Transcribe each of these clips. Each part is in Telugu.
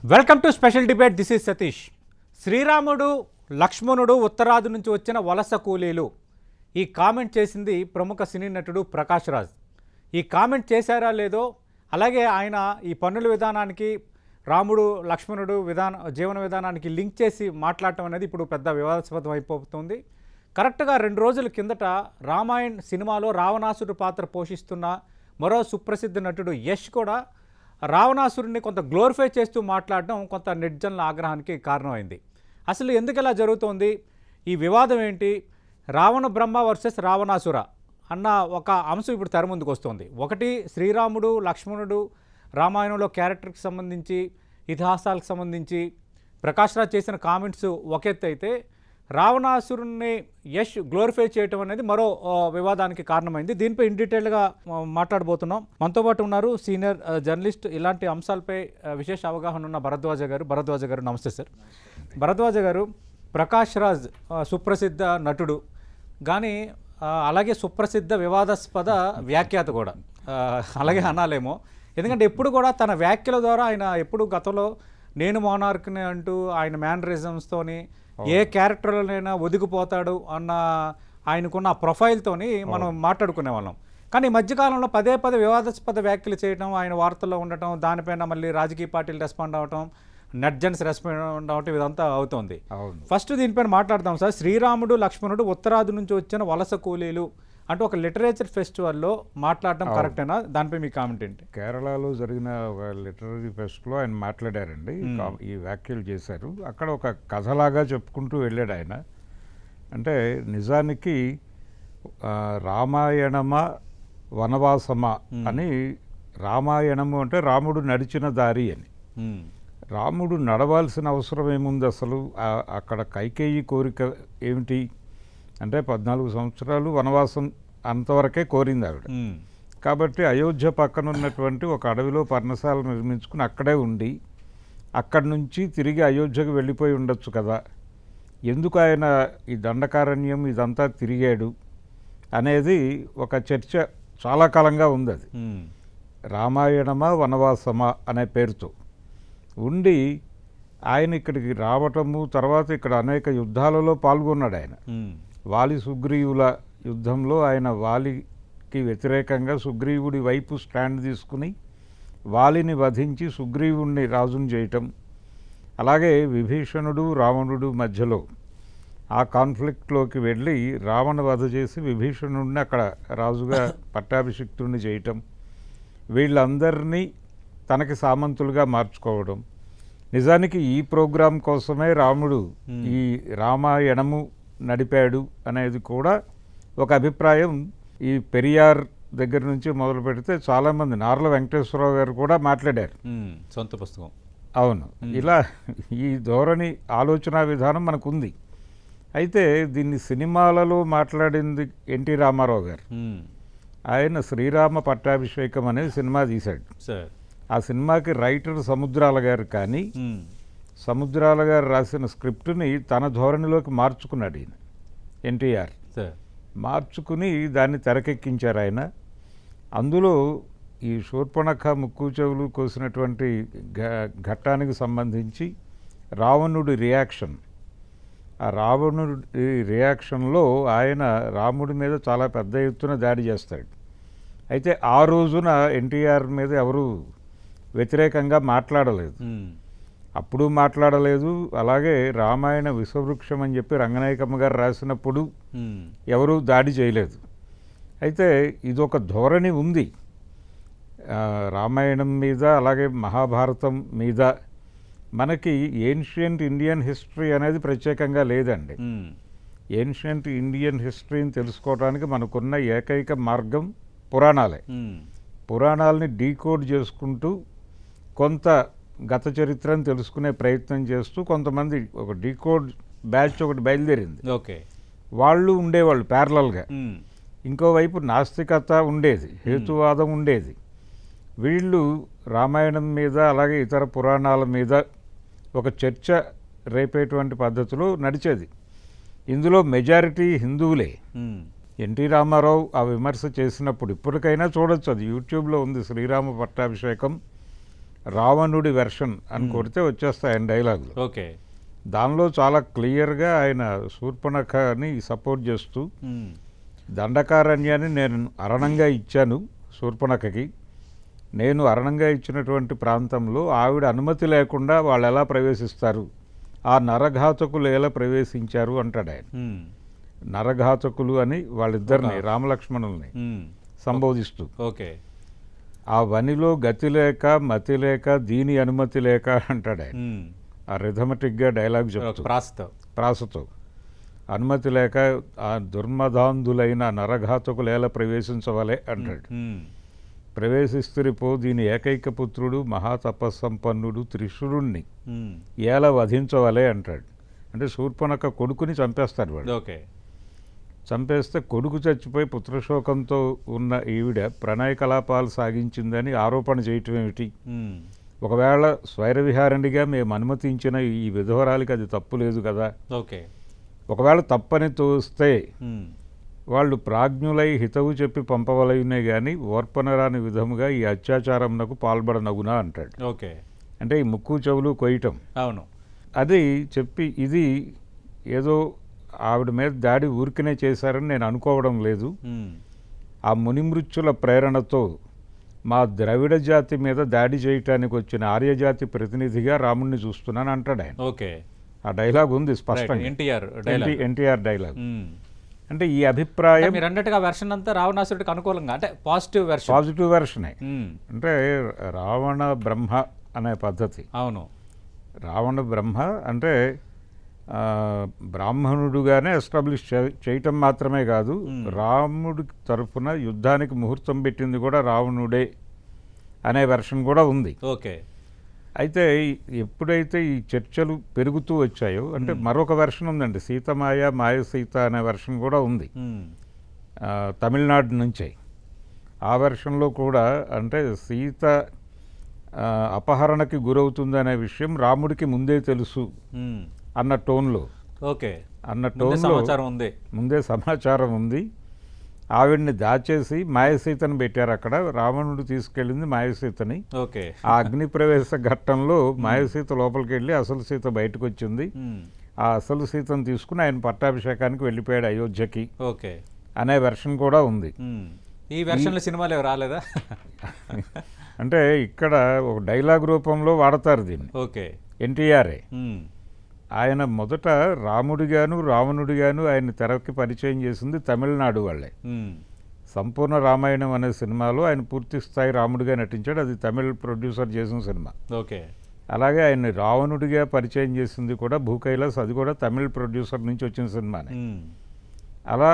Welcome to special debate. This is Satish. శ్రీరాముడు లక్ష్మణుడు ఉత్తరాది నుంచి వచ్చిన వలస కూలీలు ఈ కామెంట్ చేసింది ప్రముఖ సినీ నటుడు ప్రకాష్ రాజ్. ఈ కామెంట్ చేశారా లేదో, అలాగే ఆయన ఈ పన్నుల విధానానికి రాముడు లక్ష్మణుడు జీవన విధానానికి లింక్ చేసి మాట్లాడటం అనేది ఇప్పుడు పెద్ద వివాదాస్పదం అయిపోతుంది. కరెక్ట్గా 2 రోజుల కిందట రామాయణ్ సినిమాలో రావణాసురుడు పాత్ర పోషిస్తున్న మరో సుప్రసిద్ధ నటుడు యష్ కూడా రావణాసురుడిని కొంత గ్లోరిఫై చేస్తూ మాట్లాడడం కొంత నెటిజన్ల ఆగ్రహానికి కారణమైంది. అసలు ఎందుకు ఇలా జరుగుతోంది, ఈ వివాదం ఏంటి, రావణ బ్రహ్మ వర్సెస్ రావణాసుర అన్న ఒక అంశం ఇప్పుడు తెర ముందుకు వస్తుంది. ఒకటి శ్రీరాముడు లక్ష్మణుడు రామాయణంలో క్యారెక్టర్కి సంబంధించి ఇతిహాసాలకు సంబంధించి ప్రకాష్ రాజ్ చేసిన కామెంట్స్ ఒక ఎత్తు అయితే, రావణాసురుణ్ణి యష్ గ్లోరిఫై చేయటం అనేది మరో వివాదానికి కారణమైంది. దీనిపై ఇన్ డీటెయిల్గా మాట్లాడబోతున్నాం. మనతో పాటు ఉన్నారు సీనియర్ జర్నలిస్ట్, ఇలాంటి అంశాలపై విశేష అవగాహన ఉన్న భరద్వాజ గారు. నమస్తే సార్. భరద్వాజ గారు, ప్రకాష్ రాజ్ సుప్రసిద్ధ నటుడు, కానీ అలాగే సుప్రసిద్ధ వివాదాస్పద వ్యాఖ్యాత కూడా అలాగే అనాలేమో. ఎందుకంటే ఎప్పుడు కూడా తన వ్యాఖ్యల ద్వారా ఆయన ఎప్పుడు గతంలో నేను మోనార్క్ని అంటూ ఆయన మేనరిజమ్స్తోని ఏ క్యారెక్టర్లోనైనా ఒదిగిపోతాడు అన్న ఆయనకున్న ప్రొఫైల్తోని మనం మాట్లాడుకునే వాళ్ళం. కానీ ఈ మధ్యకాలంలో పదే వివాదాస్పద వ్యాఖ్యలు చేయడం, ఆయన వార్తల్లో ఉండటం, దానిపైన మళ్ళీ రాజకీయ పార్టీలు రెస్పాండ్ అవ్వటం, నెట్జన్స్ రెస్పాండ్ అవ్వటం, ఇదంతా అవుతుంది. ఫస్ట్ దీనిపైన మాట్లాడదాం సార్. శ్రీరాముడు లక్ష్మణుడు ఉత్తరాది నుంచి వచ్చిన వలస కూలీలు అంటే ఒక లిటరేచర్ ఫెస్టివల్లో మాట్లాడడం కరెక్టేనా? దానిపై మీ కామెంట్ ఏంటి? కేరళలో జరిగిన ఒక లిటరరీ ఫెస్ట్లో ఆయన మాట్లాడారండి, ఈ వ్యాఖ్యలు చేశారు. అక్కడ ఒక కథలాగా చెప్పుకుంటూ వెళ్ళాడు ఆయన. అంటే నిజానికి రామాయణమా వనవాసమా అని, రామాయణము అంటే రాముడు నడిచిన దారి అని. రాముడు నడవాల్సిన అవసరం ఏముంది అసలు? అక్కడ కైకేయి కోరిక ఏమిటి అంటే 14 సంవత్సరాలు వనవాసం అంతవరకే కోరింది ఆవిడ. కాబట్టి అయోధ్య పక్కన ఉన్నటువంటి ఒక అడవిలో పర్ణశాల నిర్మించుకుని అక్కడే ఉండి అక్కడి నుంచి తిరిగి అయోధ్యకు వెళ్ళిపోయి ఉండొచ్చు కదా, ఎందుకు ఆయన ఈ దండకారణ్యం ఇదంతా తిరిగాడు అనేది ఒక చర్చ చాలా కాలంగా ఉంది. అది రామాయణమా వనవాసమా అనే పేరుతో ఉండి ఆయన ఇక్కడికి రావటము, తర్వాత ఇక్కడ అనేక యుద్ధాలలో పాల్గొన్నాడు ఆయన. వాలి సుగ్రీవుల యుద్ధంలో ఆయన వాలికి వ్యతిరేకంగా సుగ్రీవుడి వైపు స్టాండ్ తీసుకుని వాలిని వధించి సుగ్రీవుణ్ణి రాజుని చేయటం, అలాగే విభీషణుడు రావణుడు మధ్యలో ఆ కాన్ఫ్లిక్ట్లోకి వెళ్ళి రావణ వధ చేసి విభీషణుడిని అక్కడ రాజుగా పట్టాభిషిక్తుడిని చేయటం, వీళ్ళందరినీ తనకి సామంతులుగా మార్చుకోవడం. నిజానికి ఈ ప్రోగ్రాం కోసమే రాముడు ఈ రామాయణము నడిపాడు అనేది కూడా ఒక అభిప్రాయం. ఈ పెరియార్ దగ్గర నుంచి మొదలు పెడితే చాలామంది, నార్ల వెంకటేశ్వరరావు గారు కూడా మాట్లాడారు, సొంత పుస్తకం. అవును, ఇలా ఈ ధోరణి ఆలోచన విధానం మనకుంది. అయితే దీన్ని సినిమాలలో మాట్లాడింది ఎన్టీ రామారావు గారు. ఆయన శ్రీరామ పట్టాభిషేకం అనేది సినిమా తీశాడు. ఆ సినిమాకి రైటర్ సముద్రాల గారు, కానీ సముద్రాల గారు రాసిన స్క్రిప్ట్ని తన ధోరణిలోకి మార్చుకున్నాడు ఈయన ఎన్టీఆర్. మార్చుకుని దాన్ని తెరకెక్కించారు ఆయన. అందులో ఈ శూర్పణఖ ముక్కు చెవులు కోసినటువంటి ఘట్టానికి సంబంధించి రావణుడి రియాక్షన్, ఆ రావణుడి రియాక్షన్లో ఆయన రాముడి మీద చాలా పెద్ద ఎత్తున దాడి చేస్తాడు. అయితే ఆ రోజున ఎన్టీఆర్ మీద ఎవరు వ్యతిరేకంగా మాట్లాడలేదు, అప్పుడు మాట్లాడలేదు. అలాగే రామాయణ విశ్వవృక్షం అని చెప్పి రంగనాయకమ్మ గారు రాసినప్పుడు ఎవరూ దాడి చేయలేదు. అయితే ఇదొక ధోరణి ఉంది రామాయణం మీద, అలాగే మహాభారతం మీద. మనకి ఏన్షియంట్ ఇండియన్ హిస్టరీ అనేది ప్రత్యేకంగా లేదండి. ఏన్షియంట్ ఇండియన్ హిస్టరీని తెలుసుకోవడానికి మనకున్న ఏకైక మార్గం పురాణాలే. పురాణాలని డీకోడ్ చేసుకుంటూ కొంత గత చరిత్రను తెలుసుకునే ప్రయత్నం చేస్తూ కొంతమంది ఒక డీకోడ్ బ్యాచ్ ఒకటి బయలుదేరింది. వాళ్ళు ఉండేవాళ్ళు ప్యారలల్గా. ఇంకోవైపు నాస్తికత ఉండేది, హేతువాదం ఉండేది. వీళ్ళు రామాయణం మీద అలాగే ఇతర పురాణాల మీద ఒక చర్చ రేపేటువంటి పద్ధతిలో నడిచేది. ఇందులో మెజారిటీ హిందువులే. ఎన్టీ రామారావు ఆ విమర్శ చేసినప్పుడు ఇప్పటికైనా చూడొచ్చు, అది యూట్యూబ్లో ఉంది, శ్రీరామ పట్టాభిషేకం రావణుడి వెర్షన్ అని కొడితే వచ్చేస్తాయి ఆయన డైలాగులు. ఓకే. దానిలో చాలా క్లియర్గా ఆయన శూర్పణఖని సపోర్ట్ చేస్తూ దండకారణ్యాన్ని నేను అరణంగా ఇచ్చాను శూర్పణఖకి, నేను అరణంగా ఇచ్చినటువంటి ప్రాంతంలో ఆవిడ అనుమతి లేకుండా వాళ్ళు ఎలా ప్రవేశిస్తారు, ఆ నరఘాతకులు ఎలా ప్రవేశించారు అంటాడు ఆయన. నరఘాతకులు అని వాళ్ళిద్దరిని రామలక్ష్మణుల్ని సంబోధిస్తూ ఓకే. ఆ వనిలో గతి లేక మతి లేక దీని అనుమతి లేక అంటాడు ఆయన. ఆ రిథమెటిక్గా డైలాగ్ చెప్తూ ప్రాసతో అనుమతి లేక ఆ దుర్మదాంధులైన నరఘాతకులు ఎలా ప్రవేశించవలే అంటాడు. ప్రవేశిస్తురిపో దీని ఏకైక పుత్రుడు మహాతపస్సంపన్నుడు త్రిశూరుణ్ణి ఎలా వధించవలే అంటాడు. అంటే శూర్పణఖ కొడుకుని చంపేస్తాడు వాడు. ఓకే. చంపేస్తే కొడుకు చచ్చిపోయి పుత్రశోకంతో ఉన్న ఈవిడ ప్రణయ కలాపాలు సాగించిందని ఆరోపణ చేయటం ఏమిటి? ఒకవేళ స్వైరవిహారణిగా మేము అనుమతించిన ఈ విధవరాలికి అది తప్పు లేదు కదా. ఓకే. ఒకవేళ తప్పని తోస్తే వాళ్ళు ప్రాజ్ఞులై హితవు చెప్పి పంపవలయునే కానీ ఓర్పనరాని విధముగా ఈ అత్యాచారంనకు పాల్పడనగునా అంటాడు. ఓకే. అంటే ఈ ముక్కు చెవులు కొయ్యటం. అవును. అది చెప్పి ఇది ఏదో ఆవిడ మీద దాడి ఊరికనే చేశారని నేను అనుకోవడం లేదు. ఆ మునిమృత్యుల ప్రేరణతో మా ద్రవిడ జాతి మీద దాడి చేయటానికి వచ్చిన ఆర్యజాతి ప్రతినిధిగా రాముణ్ణి చూస్తున్నాను అంటాడు ఆయన. ఓకే. ఆ డైలాగ్ ఉంది స్పష్టంగా, ఎన్టీఆర్ డైలాగ్. అంటే ఈ అభిప్రాయం మీరు అన్నట్టుగా వెర్షన్ అంతా రావణాసురుడికి అనుకూలంగా, అంటే పాజిటివ్ వెర్షనే. అంటే రావణ బ్రహ్మ అనే పద్ధతి. అవును. రావణ బ్రహ్మ అంటే బ్రాహ్మణుడుగానే ఎస్టాబ్లిష్ చేయటం మాత్రమే కాదు, రాముడి తరఫున యుద్ధానికి ముహూర్తం పెట్టింది కూడా రావణుడే అనే వెర్షన్ కూడా ఉంది. ఓకే. అయితే ఎప్పుడైతే ఈ చర్చలు పెరుగుతూ వచ్చాయో, అంటే మరొక వెర్షన్ ఉందండి, సీతమాయ మాయ సీత అనే వెర్షన్ కూడా ఉంది తమిళనాడు నుంచే. ఆ వెర్షన్లో కూడా అంటే సీత అపహరణకి గురవుతుందనే విషయం రాముడికి ముందే తెలుసు అన్న టోన్లో, ఓకే, అన్న టోన్లో ముందే సమాచారం ఉంది. ఆవిడ్ని దాచేసి మాయసీతను పెట్టారు అక్కడ. రావణుడు తీసుకెళ్ళింది మాయసీతని. ఓకే. ఆ అగ్ని ప్రవేశ ఘట్టంలో మాయసీత లోపలికి వెళ్ళి అసలు సీత బయటకు వచ్చింది. ఆ అసలు సీతను తీసుకుని ఆయన పట్టాభిషేకానికి వెళ్ళిపోయాడు అయోధ్యకి. ఓకే. అనే వెర్షన్ కూడా ఉంది. ఈ వెర్షన్లో సినిమాలు రాలేదా? అంటే ఇక్కడ ఒక డైలాగ్ రూపంలో వాడతారు దీన్ని. ఓకే. ఎన్టీఆర్ఏ ఆయన మొదట రాముడిగాను రావణుడిగాను ఆయన తెరకి పరిచయం చేసింది తమిళనాడు వాళ్ళే. సంపూర్ణ రామాయణం అనే సినిమాలో ఆయన పూర్తి స్థాయి రాముడిగా నటించాడు. అది తమిళ ప్రొడ్యూసర్ చేసిన సినిమా. ఓకే. అలాగే ఆయన్ని రావణుడిగా పరిచయం చేసింది కూడా భూకైలాస్, అది కూడా తమిళ ప్రొడ్యూసర్ నుంచి వచ్చిన సినిమానే. అలా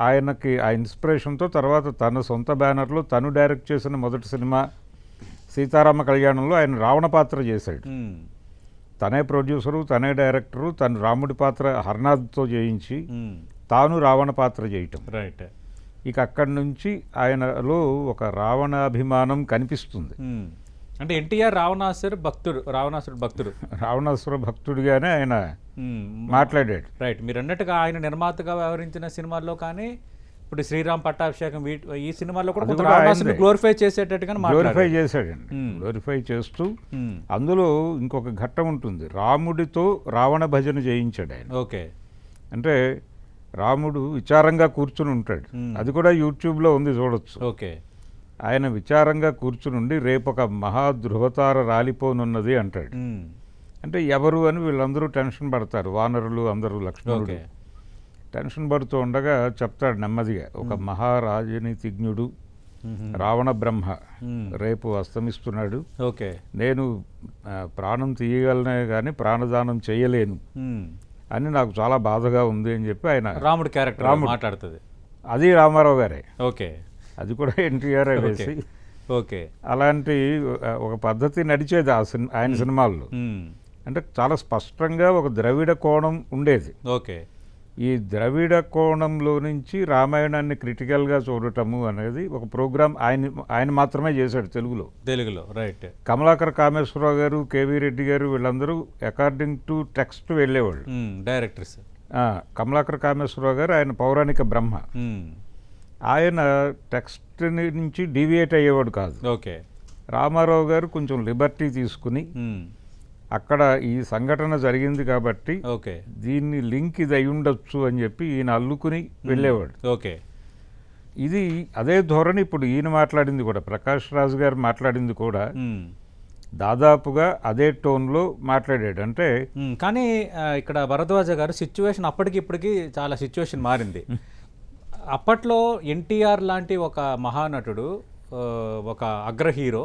ఆయనకి ఆ ఇన్స్పిరేషన్తో తర్వాత తన సొంత బ్యానర్లో తను డైరెక్ట్ చేసిన మొదటి సినిమా సీతారామ కళ్యాణంలో ఆయన రావణ పాత్ర చేశాడు. తనే ప్రొడ్యూసరు, తనే డైరెక్టరు, తను రాముడి పాత్ర హర్నాథ్తో చేయించి తాను రావణ పాత్ర చేయటం. రైట్. ఇక అక్కడి నుంచి ఆయనలో ఒక రావణాభిమానం కనిపిస్తుంది. అంటే ఎన్టీఆర్ రావణాసుర భక్తుడు రావణాసుర భక్తుడిగానే ఆయన మాట్లాడాడు. రైట్. మీరు అన్నట్టుగా ఆయన నిర్మాతగా వ్యవహరించిన సినిమాల్లో కానీ ఇప్పుడు శ్రీరామ్ పట్టాభిషేకం ఈ సినిమాలో కూడా గ్లోరిఫై చేసేటట్టుగా గ్లోరిఫై చేశాడండి. గ్లోరిఫై చేస్తూ అందులో ఇంకొక ఘట్టం ఉంటుంది, రాముడితో రావణ భజన చేయించాడు ఆయన. ఓకే. అంటే రాముడు విచారంగా కూర్చుని ఉంటాడు, అది కూడా యూట్యూబ్లో ఉంది, చూడొచ్చు. ఓకే. ఆయన విచారంగా కూర్చునుండి రేపు ఒక మహాధృవతార రాలిపోనున్నది అంటాడు. అంటే ఎవరు అని వీళ్ళందరూ టెన్షన్ పడతారు, వానరులు అందరూ, లక్ష్మణుడు టెన్షన్ పడుతూ ఉండగా చెప్తాడు నెమ్మదిగా, ఒక మహారాజనీతిజ్ఞుడు రావణ బ్రహ్మ రేపు అస్తమిస్తున్నాడు. ఓకే. నేను ప్రాణం తీయగలనే కానీ ప్రాణదానం చేయలేను అని నాకు చాలా బాధగా ఉంది అని చెప్పి ఆయన రాముడు క్యారెక్టర్ మాట్లాడుతుంది. అది రామారావు గారే. ఓకే. అది కూడా ఎన్టీఆర్ వేసి. ఓకే. అలాంటి ఒక పద్ధతి నడిచేది ఆయన సినిమాల్లో. అంటే చాలా స్పష్టంగా ఒక ద్రవిడ కోణం ఉండేది. ఓకే. ఈ ద్రవిడ కోణంలో నుంచి రామాయణాన్ని క్రిటికల్గా చూడటము అనేది ఒక ప్రోగ్రామ్ ఆయన మాత్రమే చేశాడు తెలుగులో. రైట్. కమలాకర్ కామేశ్వరరావు గారు, కేవీ రెడ్డి గారు వీళ్ళందరూ అకార్డింగ్ టు టెక్స్ట్ వెళ్ళేవాళ్ళు డైరెక్టర్స్. కమలాకర్ కామేశ్వరరావు గారు ఆయన పౌరాణిక బ్రహ్మ, ఆయన టెక్స్ట్ నుంచి డీవియేట్ అయ్యేవాడు కాదు. ఓకే. రామారావు గారు కొంచెం లిబర్టీ తీసుకుని అక్కడ ఈ సంఘటన జరిగింది కాబట్టి ఓకే దీన్ని లింక్ ఇది అయి ఉండొచ్చు అని చెప్పి ఈయన అల్లుకుని వెళ్ళేవాడు. ఓకే ఇది అదే ధోరణి ఇప్పుడు ఈయన మాట్లాడింది కూడా, ప్రకాష్ రాజు గారు మాట్లాడింది కూడా దాదాపుగా అదే టోన్లో మాట్లాడాడు. అంటే కానీ ఇక్కడ భరద్వాజ గారు సిచ్యువేషన్ అప్పటికి ఇప్పటికి చాలా సిచ్యువేషన్ మారింది. అప్పట్లో ఎన్టీఆర్ లాంటి ఒక మహానటుడు, ఒక అగ్ర హీరో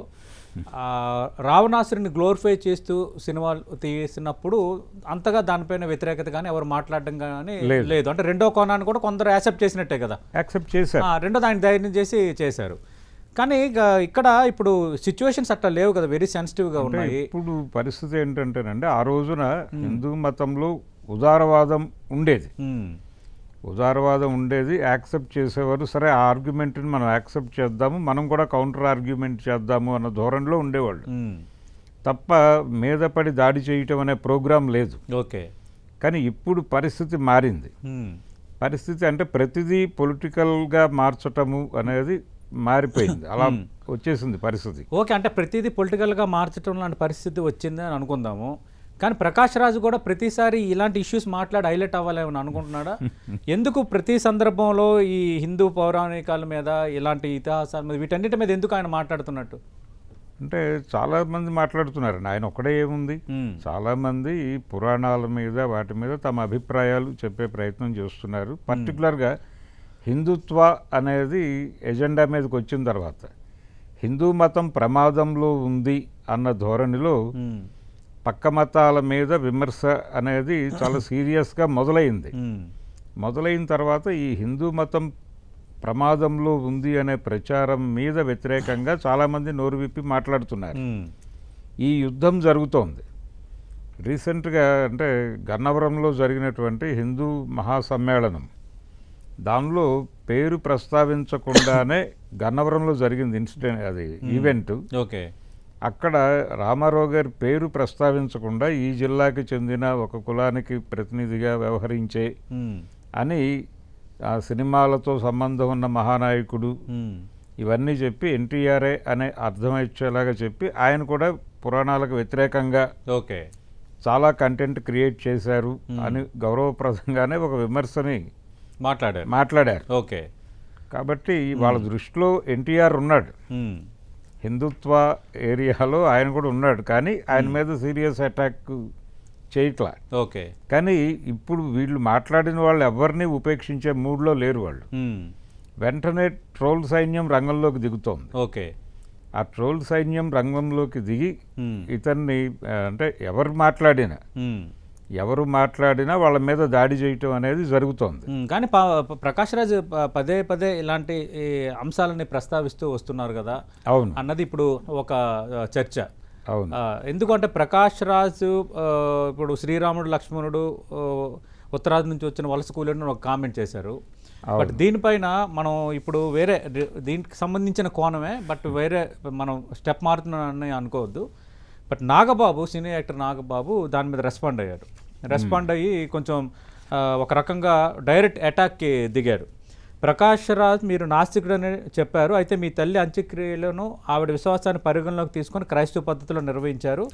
రావణాసురుని గ్లోరిఫై చేస్తూ సినిమాలు తీసినప్పుడు అంతగా దానిపైన వ్యతిరేకత కానీ ఎవరు మాట్లాడడం కానీ లేదు. అంటే రెండో కోణాన్ని కూడా కొందరు యాక్సెప్ట్ చేసినట్టే కదా, యాక్సెప్ట్ చేశారు. రెండో దాన్ని ధైర్యం చేసి చేశారు. కానీ ఇక్కడ ఇప్పుడు సిచ్యువేషన్స్ అట్లా లేవు కదా, వెరీ సెన్సిటివ్గా ఉన్నాయి. ఇప్పుడు పరిస్థితి ఏంటంటేనండి, ఆ రోజున హిందూ మతంలో ఉదారవాదం ఉండేది, యాక్సెప్ట్ చేసేవారు. సరే ఆ ఆర్గ్యుమెంట్ని మనం యాక్సెప్ట్ చేద్దాము, మనం కూడా కౌంటర్ ఆర్గ్యుమెంట్ చేద్దాము అన్న ధోరణిలో ఉండేవాళ్ళు తప్ప మీద పడి దాడి చేయటం అనే ప్రోగ్రాం లేదు. ఓకే. కానీ ఇప్పుడు పరిస్థితి మారింది. పరిస్థితి అంటే ప్రతిదీ పొలిటికల్గా మార్చటము అనేది మారిపోయింది, అలా వచ్చేసింది పరిస్థితి. ఓకే, అంటే ప్రతిదీ పొలిటికల్గా మార్చడం లాంటి పరిస్థితి వచ్చింది అని అనుకుందాము. కానీ ప్రకాష్ రాజు కూడా ప్రతిసారి ఇలాంటి ఇష్యూస్ మాట్లాడి హైలైట్ అవ్వాలేమని అనుకుంటున్నాడా? ఎందుకు ప్రతి సందర్భంలో ఈ హిందూ పౌరాణికాల మీద, ఇలాంటి ఇతిహాసాల మీద, వీటన్నిటి మీద ఎందుకు ఆయన మాట్లాడుతున్నట్టు? అంటే చాలామంది మాట్లాడుతున్నారండి, ఆయన ఒక్కడే ఏముంది, చాలామంది పురాణాల మీద వాటి మీద తమ అభిప్రాయాలు చెప్పే ప్రయత్నం చేస్తున్నారు. పర్టికులర్గా హిందుత్వ అనేది ఎజెండా మీదకి వచ్చిన తర్వాత హిందూ మతం ప్రమాదంలో ఉంది అన్న ధోరణిలో పక్క మతాల మీద విమర్శ అనేది చాలా సీరియస్గా మొదలైన తర్వాత ఈ హిందూ మతం ప్రమాదంలో ఉంది అనే ప్రచారం మీద వ్యతిరేకంగా చాలామంది నోరు విప్పి మాట్లాడుతున్నారు. ఈ యుద్ధం జరుగుతోంది. రీసెంట్గా అంటే గన్నవరంలో జరిగినటువంటి హిందూ మహాసమ్మేళనం, దానిలో పేరు ప్రస్తావించకుండానే గన్నవరంలో జరిగింది ఇన్సిడెంట్, అది ఈవెంట్. ఓకే. అక్కడ రామారావు గారి పేరు ప్రస్తావించకుండా ఈ జిల్లాకి చెందిన ఒక కులానికి ప్రతినిధిగా వ్యవహరించే అని ఆ సినిమాలతో సంబంధం ఉన్న మహానాయకుడు ఇవన్నీ చెప్పి ఎన్టీఆర్ఏ అనే అర్థమయ్యేలాగా చెప్పి ఆయన కూడా పురాణాలకు వ్యతిరేకంగా ఓకే చాలా కంటెంట్ క్రియేట్ చేశారు అని గౌరవప్రదంగానే ఒక విమర్శని మాట్లాడారు. ఓకే. కాబట్టి వాళ్ళ దృష్టిలో ఎన్టీఆర్ ఉన్నాడు, హిందుత్వ ఏరియాలో ఆయన కూడా ఉన్నాడు, కానీ ఆయన మీద సీరియస్ అటాక్ చేయట్లా. ఓకే. కానీ ఇప్పుడు వీళ్ళు మాట్లాడిన వాళ్ళు ఎవరిని ఉపేక్షించే మూడ్లో లేరు. వాళ్ళు వెంటనే ట్రోల్ సైన్యం రంగంలోకి దిగుతోంది. ఓకే. ఆ ట్రోల్ సైన్యం రంగంలోకి దిగి ఇతన్ని అంటే ఎవరు మాట్లాడినా వాళ్ళ మీద దాడి చేయటం అనేది జరుగుతోంది. కానీ ప్రకాష్ రాజ్ పదే పదే ఇలాంటి అంశాలని ప్రస్తావిస్తూ వస్తున్నారు కదా, అవును అన్నది ఇప్పుడు ఒక చర్చ. అవును. ఎందుకంటే ప్రకాష్ రాజ్ ఇప్పుడు శ్రీరాముడు లక్ష్మణుడు ఉత్తరాది నుంచి వచ్చిన వలస కూలీలను ఒక కామెంట్ చేశారు. బట్ దీనిపైన మనం ఇప్పుడు వేరే దీనికి సంబంధించిన కోణమే, బట్ వేరే మనం స్టెప్ మారుతున్నానని అనుకోవద్దు. But Nagababu, cine actor Nagababu దాని మీద రెస్పాండ్ అయ్యి కొంచెం ఒక రకంగా డైరెక్ట్ అటాక్కి దిగాడు. ప్రకాష్ రాజ్ మీరు నాస్తికుడని చెప్పారు, అయితే మీ తల్లి అంత్యక్రియలను ఆవిడ విశ్వాసాన్ని పరిగణలోకి తీసుకొని క్రైస్తవ పద్ధతిలో నిర్వహించారు,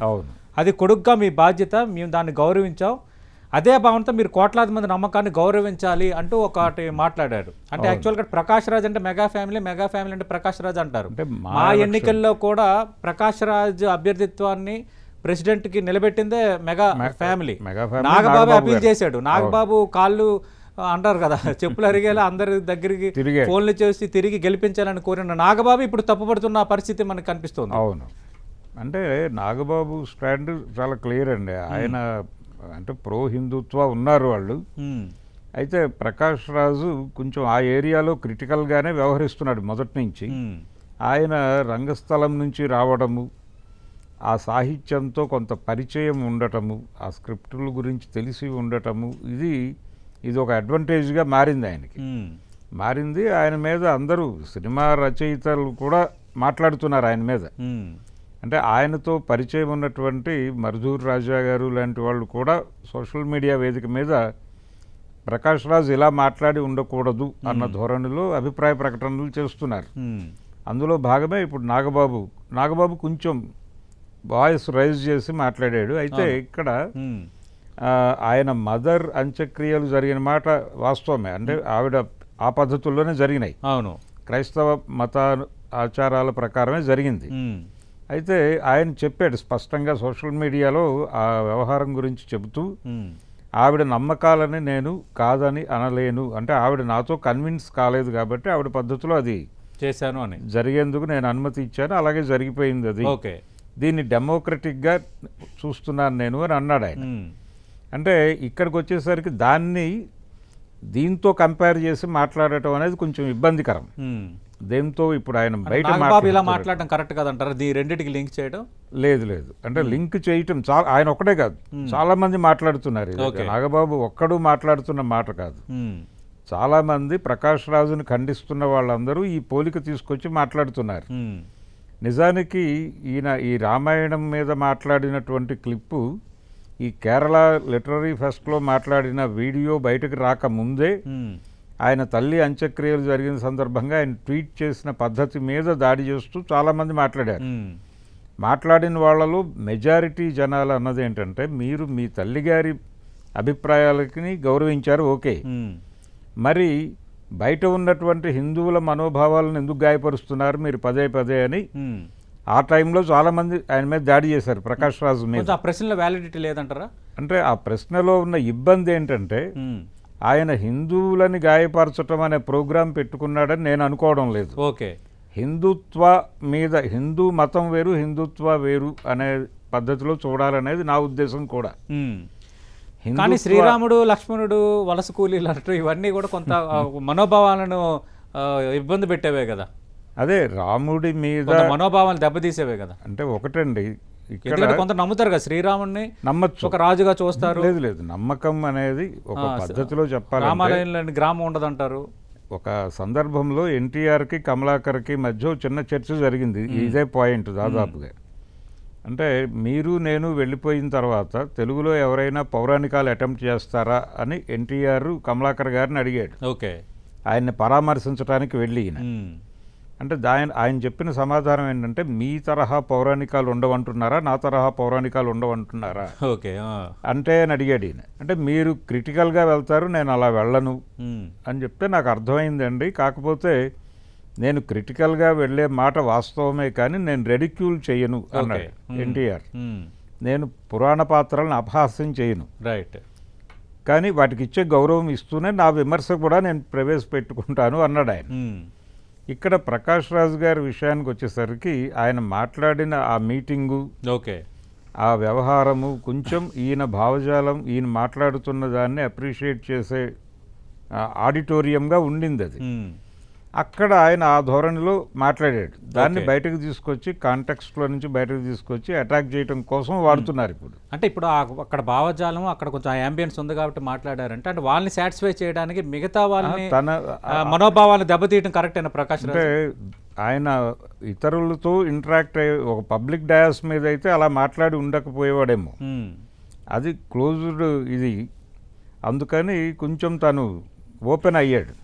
అది కొడుకుగా మీ బాధ్యత, మేము దాన్ని గౌరవించాం, అదే భావనతో మీరు కోట్లాది మంది నమ్మకాన్ని గౌరవించాలి అంటూ ఒకటి మాట్లాడారు. అంటే యాక్చువల్గా ప్రకాష్ రాజ్ అంటే మెగా ఫ్యామిలీ అంటే ప్రకాష్ రాజ్ అంటారు. మా ఎన్నికల్లో కూడా ప్రకాష్ రాజ్ అభ్యర్థిత్వాన్ని ప్రెసిడెంట్కి నిలబెట్టిందే మెగా ఫ్యామిలీ. నాగబాబు అపీల్ చేశాడు. నాగబాబు కాళ్ళు అంటారు కదా, చెప్పులు అరిగేలా అందరి దగ్గరికి ఫోన్లు చేసి తిరిగి గెలిపించాలని కోరిన నాగబాబు ఇప్పుడు తప్పుపడుతున్న పరిస్థితి మనకు కనిపిస్తుంది. అవును, అంటే నాగబాబు స్టాండ్ చాలా క్లియర్ అండి. ఆయన అంటే ప్రో హిందుత్వ ఉన్నారు వాళ్ళు. అయితే ప్రకాష్ రాజు కొంచెం ఆ ఏరియాలో క్రిటికల్గానే వ్యవహరిస్తున్నాడు మొదటి నుంచి. ఆయన రంగస్థలం నుంచి రావడము, ఆ సాహిత్యంతో కొంత పరిచయం ఉండటము, ఆ స్క్రిప్టుల గురించి తెలిసి ఉండటము, ఇది ఒక అడ్వాంటేజ్గా మారింది ఆయనకి. ఆయన మీద అందరూ సినిమా రచయితలు కూడా మాట్లాడుతున్నారు ఆయన మీద. అంటే ఆయనతో పరిచయం ఉన్నటువంటి మరుధూర్ రాజా గారు లాంటి వాళ్ళు కూడా సోషల్ మీడియా వేదిక మీద ప్రకాష్ రాజ్ ఇలా మాట్లాడి ఉండకూడదు అన్న ధోరణిలో అభిప్రాయ ప్రకటనలు చేస్తున్నారు. అందులో భాగమే ఇప్పుడు నాగబాబు కొంచెం వాయిస్ రైజ్ చేసి మాట్లాడాడు. అయితే ఇక్కడ ఆయన మదర్ అంత్యక్రియలు జరిగిన మాట వాస్తవమే. అంటే ఆవిడ ఆ పద్ధతుల్లోనే జరిగినాయి. అవును, క్రైస్తవ మత ఆచారాల ప్రకారమే జరిగింది. అయితే ఆయన చెప్పాడు స్పష్టంగా సోషల్ మీడియాలో ఆ వ్యవహారం గురించి చెబుతూ, ఆవిడ నమ్మకాలని నేను కాదని అనలేను, అంటే ఆవిడ నాతో కన్విన్స్ కాలేదు కాబట్టి ఆవిడ పద్ధతిలో అది చేశాను అని జరిగేందుకు నేను అనుమతి ఇచ్చాను, అలాగే జరిగిపోయింది అది. ఓకే, దీన్ని డెమోక్రటిక్గా చూస్తున్నాను నేను అని అన్నాడు ఆయన. అంటే ఇక్కడికి వచ్చేసరికి దాన్ని దీంతో కంపేర్ చేసి మాట్లాడటం అనేది కొంచెం ఇబ్బందికరం. దేంతో ఇప్పుడు ఆయన బయట నాగబాబు ఇలా మాట్లాడటం కరెక్ట్ కాదంటారా? ఈ రెండింటికి లింక్ చేయడం లేదు. అంటే లింక్ చేయటం చాలా, ఆయన ఒక్కడే కాదు, చాలా మంది మాట్లాడుతున్నారు. నాగబాబు ఒక్కడు మాట్లాడుతున్న మాట కాదు. చాలా మంది ప్రకాష్ రాజుని ఖండిస్తున్న వాళ్ళందరూ ఈ పోలిక తీసుకొచ్చి మాట్లాడుతున్నారు. నిజానికి ఈయన ఈ రామాయణం మీద మాట్లాడినటువంటి క్లిప్పు ఈ కేరళ లిటరరీ ఫెస్ట్లో మాట్లాడిన వీడియో బయటకు రాకముందే ఆయన తల్లి అంత్యక్రియలు జరిగిన సందర్భంగా ఆయన ట్వీట్ చేసిన పద్ధతి మీద దాడి చేస్తూ చాలామంది మాట్లాడారు. మాట్లాడిన వాళ్ళలో మెజారిటీ జనాలు అన్నది ఏంటంటే, మీరు మీ తల్లిగారి అభిప్రాయాలకి గౌరవించారు, ఓకే, మరి బయట ఉన్నటువంటి హిందువుల మనోభావాలను ఎందుకు గాయపరుస్తున్నారు మీరు పదే పదే అని ఆ టైంలో చాలామంది ఆయన మీద దాడి చేశారు, ప్రకాష్ రాజు మీద. ఆ ప్రశ్నలో వ్యాలిడిటీ లేదంటారా? అంటే ఆ ప్రశ్నలో ఉన్న ఇబ్బంది ఏంటంటే, ఆయన హిందువులని గాయపరచటం అనే ప్రోగ్రాం పెట్టుకున్నాడని నేను అనుకోవడం లేదు. ఓకే, హిందుత్వ మీద, హిందూ మతం వేరు హిందుత్వ వేరు అనే పద్ధతిలో చూడాలనేది నా ఉద్దేశం కూడా. కానీ శ్రీరాముడు లక్ష్మణుడు వలస కూలీలు అంటూ ఇవన్నీ కూడా కొంత మనోభావాలను ఇబ్బంది పెట్టేవే కదా. అదే రాముడి మీద మనోభావాలు దెబ్బతీసేవే కదా. అంటే ఒకటండి, కొంత నమ్ముతారు కదా శ్రీరాముడిని, నమ్మచ్చు, ఒక రాజుగా చూస్తారు. లేదు నమ్మకం అనేది ఒక పద్ధతిలో చెప్పాలి. రామాలయంలోని గ్రామం ఉండదంటారు. ఒక సందర్భంలో ఎన్టీఆర్కి కమలాకర్కి మధ్య చిన్న చర్చ జరిగింది ఇదే పాయింట్ దాదాపుగా. అంటే మీరు నేను వెళ్ళిపోయిన తర్వాత తెలుగులో ఎవరైనా పౌరాణికాలు అటెంప్ట్ చేస్తారా అని ఎన్టీఆర్ కమలాకర్ గారిని అడిగాడు. ఓకే, ఆయన్ని పరామర్శించడానికి వెళ్ళి ఈయన. అంటే ఆయన చెప్పిన సమాధానం ఏంటంటే, మీ తరహా పౌరాణికాలు ఉండవంటున్నారా, నా తరహా పౌరాణికాలు ఉండవంటున్నారా ఓకే అంటే అని అడిగాడు ఈయన. అంటే మీరు క్రిటికల్గా వెళ్తారు, నేను అలా వెళ్ళను అని చెప్తే నాకు అర్థమైందండి. కాకపోతే నేను క్రిటికల్గా వెళ్ళే మాట వాస్తవమే, కానీ నేను రెడిక్యూల్ చేయను అన్నాడు ఎన్టీఆర్. నేను పురాణ పాత్రలను అపహాస్యం చేయను, రైట్, కానీ వాటికి ఇచ్చే గౌరవం ఇస్తూనే నా విమర్శ కూడా నేను ప్రవేశపెట్టుకుంటాను అన్నాడు ఆయన. ఇక్కడ ప్రకాష్ రాజు గారి విషయానికి వచ్చేసరికి ఆయన మాట్లాడిన ఆ మీటింగు, ఓకే, ఆ వ్యవహారము కొంచెం ఈయన భావజాలం, ఈయన మాట్లాడుతున్న దాన్ని అప్రిషియేట్ చేసే ఆడిటోరియంగా ఉండింది అది. అక్కడ ఆయన ఆ ధోరణిలో మాట్లాడాడు. దాన్ని బయటకు తీసుకొచ్చి, కాంటెక్స్ట్లో నుంచి బయటకు తీసుకొచ్చి అటాక్ చేయడం కోసం వాడుతున్నారు ఇప్పుడు. అంటే ఇప్పుడు అక్కడ భావజాలం, అక్కడ కొంచెం యాంబియన్స్ ఉంది కాబట్టి మాట్లాడారంటే, అంటే వాళ్ళని సాటిస్ఫై చేయడానికి మిగతా వాళ్ళని తన మనోభావాలను దెబ్బతీయడం కరెక్ట్ అయిన ప్రకాష్. అంటే ఆయన ఇతరులతో ఇంటరాక్ట్ అయ్యే ఒక పబ్లిక్ డయాస్ మీద అయితే అలా మాట్లాడి ఉండకపోయేవాడేమో, అది క్లోజ్డ్ ఇది, అందుకని కొంచెం తను ఓపెన్ అయ్యాడు.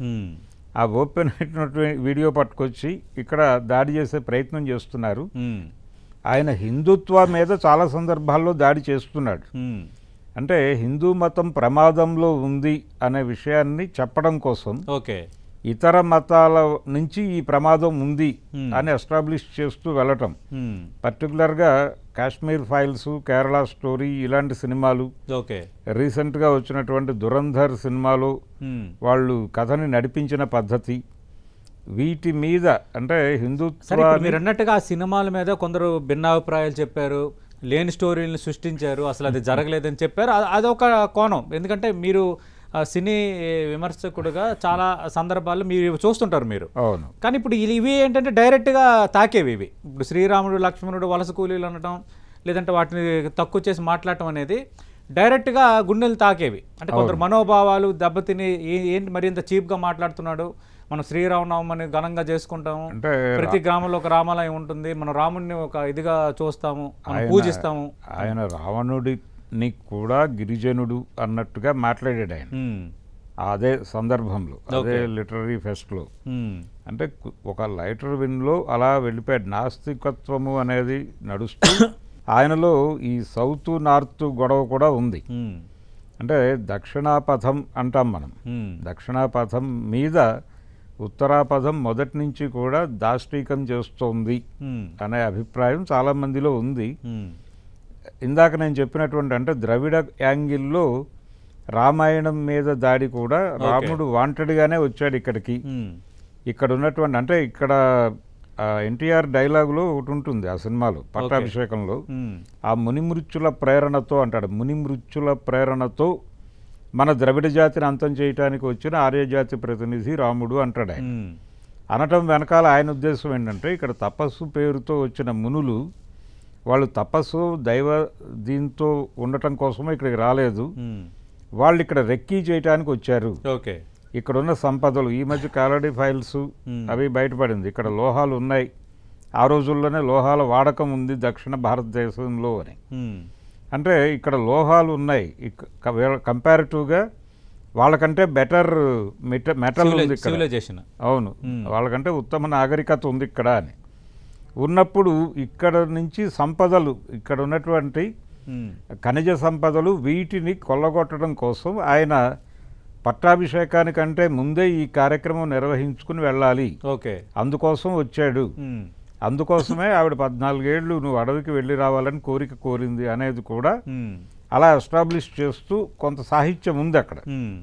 ఆ ఓపెన్ అయినటువంటి వీడియో పట్టుకొచ్చి ఇక్కడ దాడి చేసే ప్రయత్నం చేస్తున్నారు. ఆయన హిందుత్వ మీద చాలా సందర్భాల్లో దాడి చేస్తున్నాడు. అంటే హిందూ మతం ప్రమాదంలో ఉంది అనే విషయాన్ని చెప్పడం కోసం ఇతర మతాల నుంచి ఈ ప్రమాదం ఉంది అని ఎస్టాబ్లిష్ చేస్తూ వెళ్ళటం. పర్టికులర్గా కాశ్మీర్ ఫైల్స్, కేరళ స్టోరీ ఇలాంటి సినిమాలు, రీసెంట్గా వచ్చినటువంటి దురంధర్ సినిమాలో వాళ్ళు కథని నడిపించిన పద్ధతి, వీటి మీద అంటే హిందుత్వ. మీరు అన్నట్టుగా ఆ సినిమాల మీద కొందరు భిన్నాభిప్రాయాలు చెప్పారు, లేని స్టోరీలను సృష్టించారు, అసలు అది జరగలేదని చెప్పారు. అదొక కోణం. ఎందుకంటే మీరు సినీ విమర్శకుడుగా చాలా సందర్భాల్లో మీరు చూస్తుంటారు మీరు. అవును. కానీ ఇప్పుడు ఇవి ఏంటంటే డైరెక్ట్గా తాకేవి ఇవి. ఇప్పుడు శ్రీరాముడు లక్ష్మణుడు వలస కూలీలు అనడం, లేదంటే వాటిని తక్కువ చేసి మాట్లాడటం అనేది డైరెక్ట్గా గుండెలు తాకేవి. అంటే కొందరు మనోభావాలు దెబ్బతిని ఏంటి మరి ఇంత చీప్గా మాట్లాడుతున్నాడు, మనం శ్రీరామనవమిని ఘనంగా చేసుకుంటాము, ప్రతి గ్రామంలో ఒక రామాలయం ఉంటుంది, మనం రాముడిని ఒక ఇదిగా చూస్తాము, మనం పూజిస్తాము. ఆయన రావణుడిని కూడా గిరిజనుడు అన్నట్టుగా మాట్లాడాడు ఆయన. అదే సందర్భంలో అదే Okay. లిటరరీ ఫెస్ట్లో మ్మ్. అంటే ఒక లైటర్ విన్లో అలా వెళ్ళిపోయాడు. నాస్తికత్వము అనేది నడుస్తూ ఆయనలో ఈ సౌత్ నార్త్ గొడవ కూడా ఉంది. మ్మ్. అంటే దక్షిణాపథం అంటాం మనం. మ్మ్. దక్షిణాపథం మీద ఉత్తరాపథం మొదటి నుంచి కూడా దాష్టీకం చేస్తోంది మ్మ్. అనే అభిప్రాయం చాలామందిలో ఉంది. మ్మ్. ఇందాక నేను చెప్పినటువంటి అంటే ద్రవిడ యాంగిల్లో రామాయణం మీద దాడి కూడా రాముడు వాంటెడ్గానే వచ్చాడు ఇక్కడికి. మ్మ్. ఇక్కడ ఉన్నటువంటి అంటే ఇక్కడ ఎన్టీఆర్ డైలాగులో ఒకటి ఉంటుంది ఆ సినిమాలో పట్టాభిషేకంలో, మ్మ్. ఆ మునిమృత్యుల ప్రేరణతో అంటాడు. మునిమృత్యుల ప్రేరణతో మన ద్రవిడ జాతిని అంతం చేయడానికి వచ్చిన ఆర్యజాతి ప్రతినిధి రాముడు అంటాడు ఆయన. మ్మ్. అనటం వెనకాల ఆయన ఉద్దేశం ఏంటంటే ఇక్కడ తపస్సు పేరుతో వచ్చిన మునులు వాళ్ళు తపస్సు దైవ దీంతో ఉండటం కోసమే ఇక్కడికి రాలేదు, మ్మ్. వాళ్ళు ఇక్కడ రెక్కీ చేయడానికి వచ్చారు. ఓకే. ఇక్కడున్న సంపదలు ఈ మధ్య కాలడీ ఫైల్స్ అవి బయటపడింది. ఇక్కడ లోహాలు ఉన్నాయి, ఆ రోజుల్లోనే లోహాల వాడకం ఉంది దక్షిణ భారతదేశంలో అని. మ్మ్. అంటే ఇక్కడ లోహాలు ఉన్నాయి, కంపారిటివ్గా వాళ్ళకంటే బెటర్ మెటల్ ఉంది ఇక్కడ. సివిలైజేషన్. అవును, వాళ్ళకంటే ఉత్తమ నాగరికత ఉంది ఇక్కడ అని ఉన్నప్పుడు ఇక్కడ నుంచి సంపదలు ఇక్కడ ఉన్నటువంటి మ్మ్. ఖనిజ సంపదలు వీటిని కొల్లగొట్టడం కోసం ఆయన పట్టాభిషేకానికంటే ముందే ఈ కార్యక్రమం నిర్వహించుకుని వెళ్ళాలి, ఓకే. అందుకోసం వచ్చాడు. మ్మ్. అందుకోసమే ఆవిడ 14 ఏళ్ళు నువ్వు అడవికి వెళ్ళి రావాలని కోరిక కోరింది అనేది కూడా మ్మ్. అలా ఎస్టాబ్లిష్ చేస్తూ కొంత సాహిత్యం ఉంది అక్కడ. మ్మ్.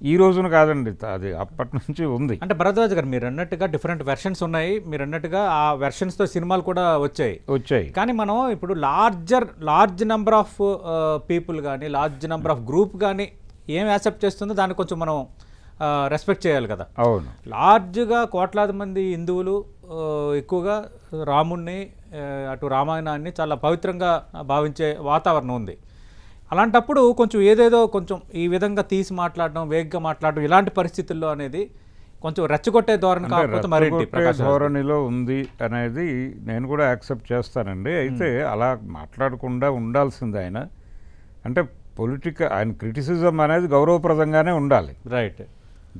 ఈ రోజున కాదండి, అది అప్పటి నుంచి ఉంది. అంటే భరద్వాజ్ గారు మీరు అన్నట్టుగా డిఫరెంట్ వెర్షన్స్ ఉన్నాయి, మీరు అన్నట్టుగా ఆ వెర్షన్స్తో సినిమాలు కూడా వచ్చాయి. కానీ మనం ఇప్పుడు లార్జ్ నెంబర్ ఆఫ్ పీపుల్ కానీ లార్జ్ నెంబర్ ఆఫ్ గ్రూప్ కానీ ఏం యాక్సెప్ట్ చేస్తుందో దాన్ని కొంచెం మనం రెస్పెక్ట్ చేయాలి కదా. అవును, లార్జ్గా కోట్లాది మంది హిందువులు ఎక్కువగా రాముణ్ణి అటు రామాయణాన్ని చాలా పవిత్రంగా భావించే వాతావరణం ఉంది. అలాంటప్పుడు కొంచెం ఏదేదో కొంచెం ఈ విధంగా తీసి మాట్లాడడం, వేగంగా మాట్లాడడం ఇలాంటి పరిస్థితుల్లో అనేది కొంచెం రెచ్చగొట్టే ధోరణి కాకపోతే మరేంటి ప్రకాష్ రాజ్? ధోరణిలో ఉంది అనేది నేను కూడా యాక్సెప్ట్ చేస్తానండి. అయితే అలా మాట్లాడకుండా ఉండాల్సింది ఆయన. అంటే ఆయన క్రిటిసిజం అనేది గౌరవప్రదంగానే ఉండాలి. రైట్.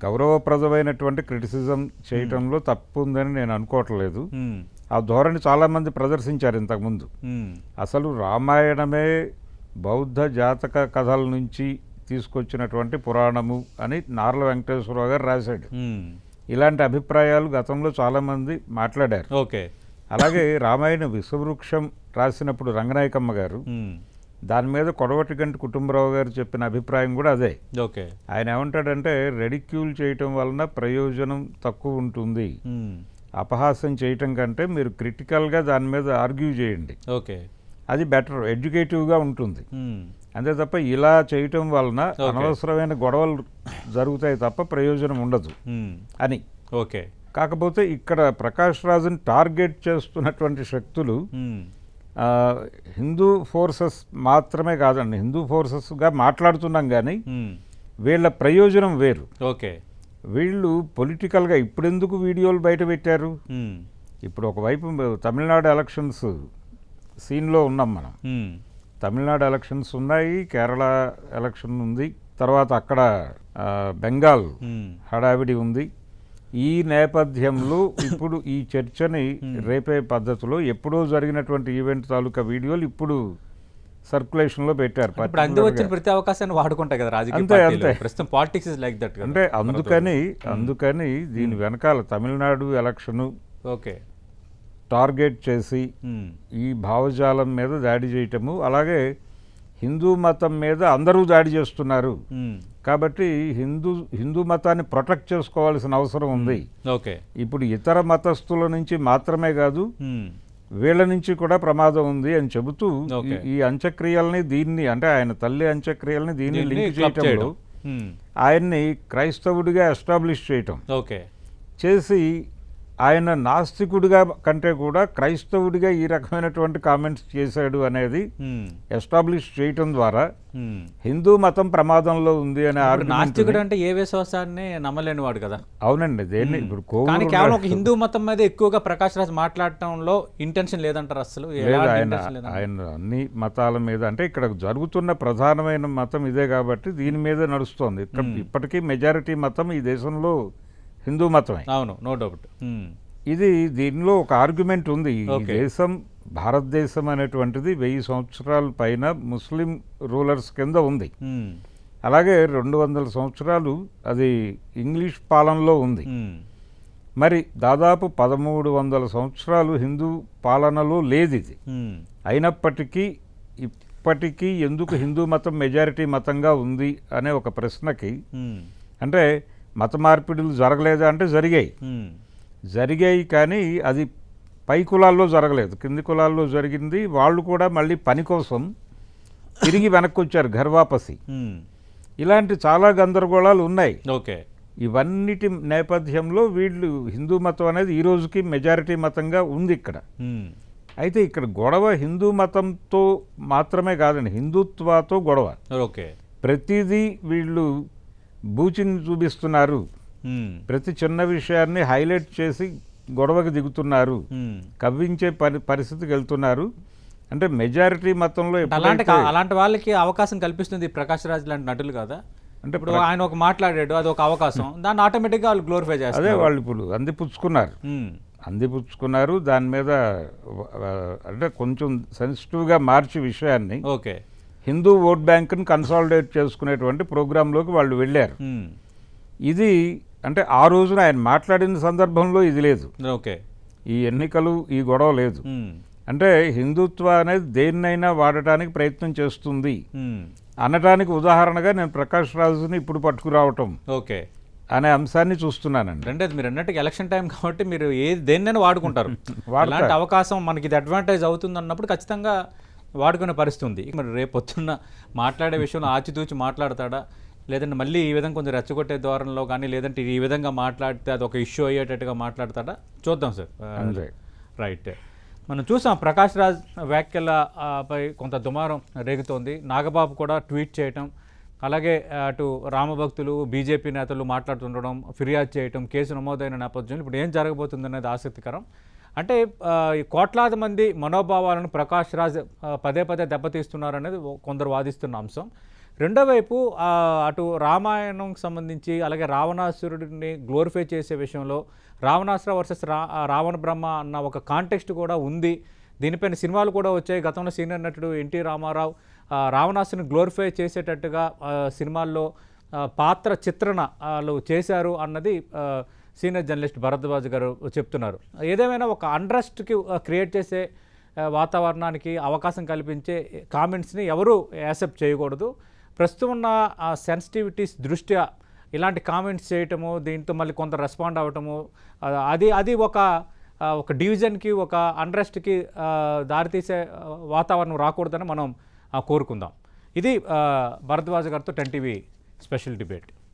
గౌరవప్రదమైనటువంటి క్రిటిసిజం చేయటంలో తప్పు ఉందని నేను అనుకోవట్లేదు. ఆ ధోరణి చాలామంది ప్రదర్శించారు ఇంతకుముందు. అసలు రామాయణమే బౌద్ధ జాతక కథల నుంచి తీసుకొచ్చినటువంటి పురాణము అని నార్ల వెంకటేశ్వరరావు గారు రాశాడు. ఇలాంటి అభిప్రాయాలు గతంలో చాలామంది మాట్లాడారు. ఓకే. అలాగే రామాయణ విశ్వవృక్షం రాసినప్పుడు రంగనాయకమ్మ గారు దాని మీద కొడవటిగంటి కుటుంబరావు గారు చెప్పిన అభిప్రాయం కూడా అదే. ఓకే. ఆయన ఏమంటాడంటే రెడిక్యూల్ చేయటం వలన ప్రయోజనం తక్కువ ఉంటుంది, అపహాస్యం చేయటం కంటే మీరు క్రిటికల్గా దాని మీద ఆర్గ్యూ చేయండి, ఓకే, అది బెటర్, ఎడ్యుకేటివ్గా ఉంటుంది. అంతే తప్ప ఇలా చేయటం వలన అనవసరమైన గొడవలు జరుగుతాయి తప్ప ప్రయోజనం ఉండదు అని. ఓకే. కాకపోతే ఇక్కడ ప్రకాష్ రాజుని టార్గెట్ చేస్తున్నటువంటి శక్తులు హిందూ ఫోర్సెస్ మాత్రమే కాదండి, హిందూ ఫోర్సెస్గా మాట్లాడుతున్నాం కానీ వీళ్ళ ప్రయోజనం వేరు. ఓకే. వీళ్ళు పొలిటికల్గా ఇప్పుడు ఎందుకు వీడియోలు బయట పెట్టారు? ఇప్పుడు ఒకవైపు తమిళనాడు ఎలక్షన్స్ సీన్లో ఉన్నాం మనం. తమిళనాడు ఎలక్షన్స్ ఉన్నాయి, కేరళ ఎలక్షన్ ఉంది, తర్వాత అక్కడ బెంగాల్ హడావిడి ఉంది. ఈ నేపథ్యంలో ఇప్పుడు ఈ చర్చని రేపే పద్ధతిలో ఎప్పుడో జరిగినటువంటి ఈవెంట్ తాలూకా వీడియోలు ఇప్పుడు సర్క్యులేషన్లో పెట్టారు. వచ్చిన ప్రతి అవకాశాన్ని వాడుకుంటాయి కదా రాజకీయ ప్రస్తుతం పాలిటిక్స్ ఇస్ లైక్ దట్. అంటే అందుకని దీని వెనకాల తమిళనాడు ఎలక్షను ఓకే టార్గెట్ చేసి ఈ భావజాలం మీద దాడి చేయటము, అలాగే హిందూ మతం మీద అందరూ దాడి చేస్తున్నారు కాబట్టి హిందూ మతాన్ని ప్రొటెక్ట్ చేసుకోవాల్సిన అవసరం ఉంది. ఓకే. ఇప్పుడు ఇతర మతస్థుల నుంచి మాత్రమే కాదు వీళ్ళ నుంచి కూడా ప్రమాదం ఉంది అని చెబుతూ ఈ అంత్యక్రియల్ని దీన్ని అంటే ఆయన తల్లి అంత్యక్రియల్ని దీన్ని లింక్ చేయటంలో ఆయన్ని క్రైస్తవుడిగా ఎస్టాబ్లిష్ చేయటం ఓకే చేసి ఆయన నాస్తికుడిగా కంటే కూడా క్రైస్తవుడిగా ఈ రకమైనటువంటి కామెంట్స్ చేశాడు అనేది ఎస్టాబ్లిష్ చేయటం ద్వారా హిందూ మతం ప్రమాదంలో ఉంది అనే నాస్తికుడు అంటే ఏ విశ్వాసాన్ని నమ్మలేని వాడు కదా. అవునండి, దేన్ని ఇప్పుడు కానీ కేవలం ఒక హిందూ మతం మీద ఎక్కువగా ప్రకాష్ రాజ్ మాట్లాడటంలో ఇంటెన్షన్ లేదంటారు అసలు. ఆయన అన్ని మతాల మీద అంటే ఇక్కడ జరుగుతున్న ప్రధానమైన మతం ఇదే కాబట్టి దీని మీద నడుస్తోంది. ఇప్పటికీ మెజారిటీ మతం ఈ దేశంలో హిందూ మతమే. అవును, నో డౌట్. ఇది దీనిలో ఒక ఆర్గ్యుమెంట్ ఉంది. ఈ దేశం భారతదేశం అనేటువంటిది 1000 సంవత్సరాల పైన ముస్లిం రూలర్స్ కింద ఉంది. అలాగే 200 సంవత్సరాలు అది ఇంగ్లీష్ పాలనలో ఉంది. మరి దాదాపు 1300 సంవత్సరాలు హిందూ పాలనలో లేదు ఇది. అయినప్పటికీ ఇప్పటికీ ఎందుకు హిందూ మతం మెజారిటీ మతంగా ఉంది అనే ఒక ప్రశ్నకి, అంటే మత మార్పిడులు జరగలేదా అంటే జరిగాయి కానీ అది పై కులాల్లో జరగలేదు, కింది కులాల్లో జరిగింది. వాళ్ళు కూడా మళ్ళీ పని కోసం తిరిగి వెనక్కి వచ్చారు, ఘర్వాపసి. ఇలాంటి చాలా గందరగోళాలు ఉన్నాయి. ఓకే, ఇవన్నిటి నేపథ్యంలో వీళ్ళు హిందూ మతం అనేది ఈ రోజుకి మెజారిటీ మతంగా ఉంది ఇక్కడ. అయితే ఇక్కడ గొడవ హిందూ మతంతో మాత్రమే కాదండి, హిందుత్వతో గొడవ. ఓకే, ప్రతిదీ వీళ్ళు బూచిని చూపిస్తున్నారు, ప్రతి చిన్న విషయాన్ని హైలైట్ చేసి గొడవకు దిగుతున్నారు, కవ్వించే పరిస్థితికి వెళ్తున్నారు. అంటే మెజారిటీ మతంలో అలాంటి వాళ్ళకి అవకాశం కల్పిస్తుంది ప్రకాష్ రాజ్ లాంటి నటులు కదా. అంటే ఇప్పుడు ఆయన ఒక మాట్లాడాడు, అది ఒక అవకాశం, దాన్ని ఆటోమేటిక్గా వాళ్ళు గ్లోరిఫై చేస్తారు. అదే వాళ్ళు ఇప్పుడు అందిపుచ్చుకున్నారు దాని మీద. అంటే కొంచెం సెన్సిటివ్గా మార్చి విషయాన్ని ఓకే హిందూ ఓట్ బ్యాంక్ని కన్సాలిడేట్ చేసుకునేటువంటి ప్రోగ్రాంలోకి వాళ్ళు వెళ్ళారు. ఇది అంటే ఆ రోజున ఆయన మాట్లాడిన సందర్భంలో ఇది లేదు. ఓకే, ఈ ఎన్నికలు ఈ గొడవ లేదు. అంటే హిందుత్వ అనేది దేన్నైనా వాడటానికి ప్రయత్నం చేస్తుంది అనటానికి ఉదాహరణగా నేను ప్రకాష్ రాజుని ఇప్పుడు పట్టుకురావటం ఓకే అనే అంశాన్ని చూస్తున్నానండి. అంటే మీరు అన్నట్టుగా ఎలక్షన్ టైం కాబట్టి మీరు దేన్నైనా వాడుకుంటారు. అలాంటి అవకాశం మనకి ఇది అడ్వాంటేజ్ అవుతుంది అన్నప్పుడు ఖచ్చితంగా వాడుకునే పరిస్థితి ఉంది. మరి రేపు పొద్దున్న మాట్లాడే విషయంలో ఆచితూచి మాట్లాడతాడా, లేదంటే మళ్ళీ ఈ విధంగా కొంచెం రెచ్చగొట్టే ధోరణిలో కానీ, లేదంటే ఈ విధంగా మాట్లాడితే అది ఒక ఇష్యూ అయ్యేటట్టుగా మాట్లాడతాడా చూద్దాం సార్. రైట్, మనం చూసాం ప్రకాష్ రాజ్ వ్యాఖ్యల పై కొంత దుమారం రేగుతోంది. నాగబాబు కూడా ట్వీట్ చేయటం, అలాగే అటు రామభక్తులు బీజేపీ నేతలు మాట్లాడుతుండడం, ఫిర్యాదు చేయటం, కేసు నమోదైన నేపథ్యంలో ఇప్పుడు ఏం జరగబోతుంది అనేది ఆసక్తికరం. అంటే కోట్లాది మంది మనోభావాలను ప్రకాష్ రాజ్ పదే దెబ్బతీస్తున్నారు అనేది కొందరు వాదిస్తున్న అంశం. రెండో వైపు అటు రామాయణంకి సంబంధించి, అలాగే రావణాసురుడిని గ్లోరిఫై చేసే విషయంలో రావణాసుర వర్సెస్ రావణ బ్రహ్మ అన్న ఒక కాంటెక్స్ట్ కూడా ఉంది. దీనిపైన సినిమాలు కూడా వచ్చాయి. గతంలో సీనియర్ నటుడు ఎన్టీ రామారావు రావణాసుని గ్లోరిఫై చేసేటట్టుగా సినిమాల్లో పాత్ర చిత్రణలు చేశారు అన్నది సీనియర్ జర్నలిస్ట్ భరద్వాజ్ గారు చెప్తున్నారు. ఏదేమైనా ఒక అండ్రస్ట్కి క్రియేట్ చేసే వాతావరణానికి అవకాశం కల్పించే కామెంట్స్ని ఎవరూ యాక్సెప్ట్ చేయకూడదు. ప్రస్తుతం ఉన్న సెన్సిటివిటీస్ దృష్ట్యా ఇలాంటి కామెంట్స్ చేయటము, దీంతో మళ్ళీ కొంత రెస్పాండ్ అవ్వటము, అది ఒక డివిజన్కి, ఒక అండ్రెస్ట్కి దారితీసే వాతావరణం రాకూడదని మనం కోరుకుందాం. ఇది భరద్వాజ్ గారితో 10 టీవీ స్పెషల్ డిబేట్.